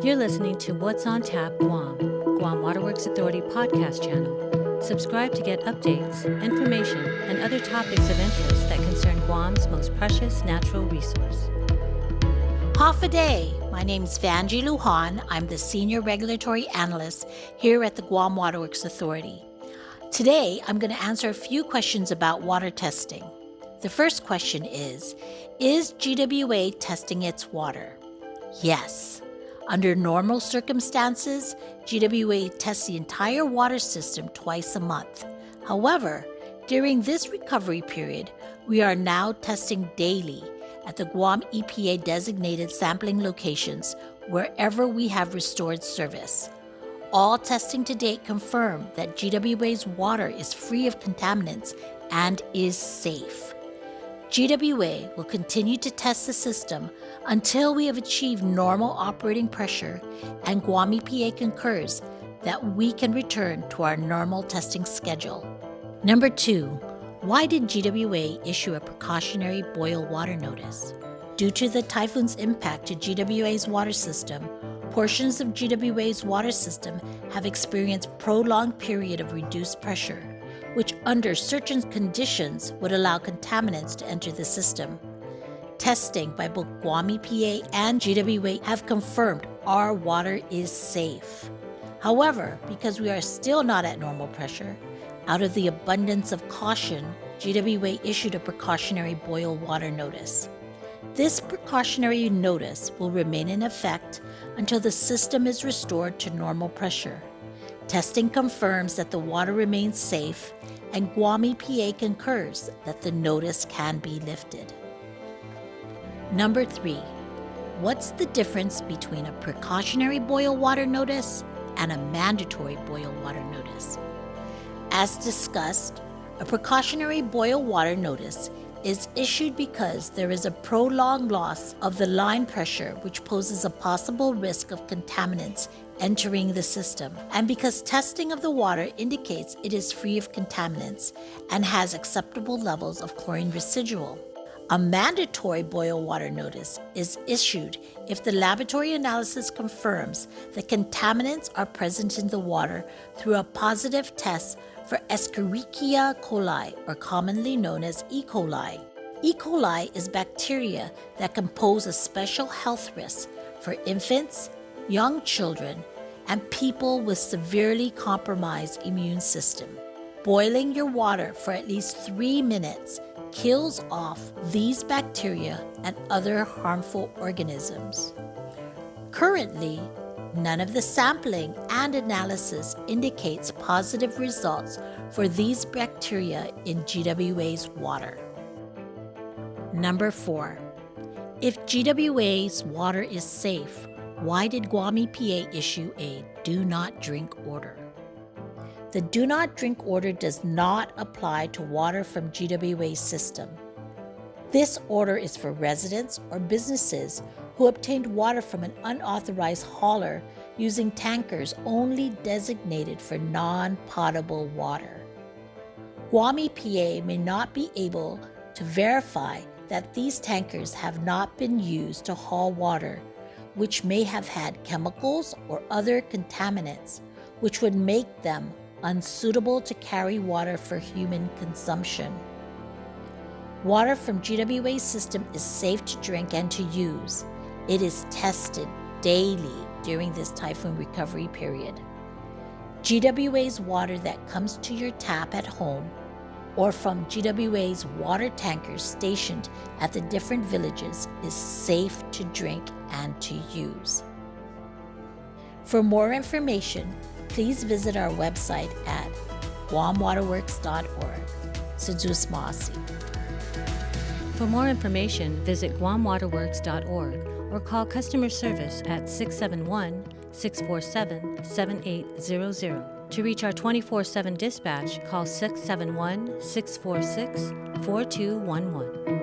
You're listening to What's on Tap Guam, Guam Waterworks Authority podcast channel. Subscribe to get updates, information, and other topics of interest that concern Guam's most precious natural resource. Half a day. My name is Vangie Lujan. I'm the Senior Regulatory Analyst here at the Guam Waterworks Authority. Today, I'm going to answer a few questions about water testing. The first question is GWA testing its water? Yes. Under normal circumstances, GWA tests the entire water system twice a month. However, during this recovery period, we are now testing daily at the Guam EPA-designated sampling locations wherever we have restored service. All testing to date confirm that GWA's water is free of contaminants and is safe. GWA will continue to test the system until we have achieved normal operating pressure and Guam EPA concurs that we can return to our normal testing schedule. Number 2, why did GWA issue a precautionary boil water notice? Due to the typhoon's impact to GWA's water system, portions of GWA's water system have experienced prolonged period of reduced pressure, which under certain conditions would allow contaminants to enter the system. Testing by both Guam EPA and GWA have confirmed our water is safe. However, because we are still not at normal pressure, out of the abundance of caution, GWA issued a precautionary boil water notice. This precautionary notice will remain in effect until the system is restored to normal pressure. Testing confirms that the water remains safe, and Guam EPA concurs that the notice can be lifted. Number 3, what's the difference between a precautionary boil water notice and a mandatory boil water notice? As discussed, a precautionary boil water notice is issued because there is a prolonged loss of the line pressure, which poses a possible risk of contaminants entering the system, and because testing of the water indicates it is free of contaminants and has acceptable levels of chlorine residual. A mandatory boil water notice is issued if the laboratory analysis confirms that contaminants are present in the water through a positive test for Escherichia coli, or commonly known as E. coli. E. coli is bacteria that can pose a special health risk for infants, young children, and people with severely compromised immune system. Boiling your water for at least 3 minutes kills off these bacteria and other harmful organisms. Currently, none of the sampling and analysis indicates positive results for these bacteria in GWA's water. Number 4, if GWA's water is safe, why did Guam EPA issue a do not drink order? The do not drink order does not apply to water from GWA's system. This order is for residents or businesses who obtained water from an unauthorized hauler using tankers only designated for non-potable water. Guam EPA may not be able to verify that these tankers have not been used to haul water, which may have had chemicals or other contaminants, which would make them unsuitable to carry water for human consumption. Water from GWA's system is safe to drink and to use. It is tested daily during this typhoon recovery period. GWA's water that comes to your tap at home or from GWA's water tankers stationed at the different villages is safe to drink and to use. For more information, please visit our website at guamwaterworks.org. Sejusmasi. For more information, visit guamwaterworks.org or call customer service at 671-647-7800. To reach our 24/7 dispatch, call 671-646-4211.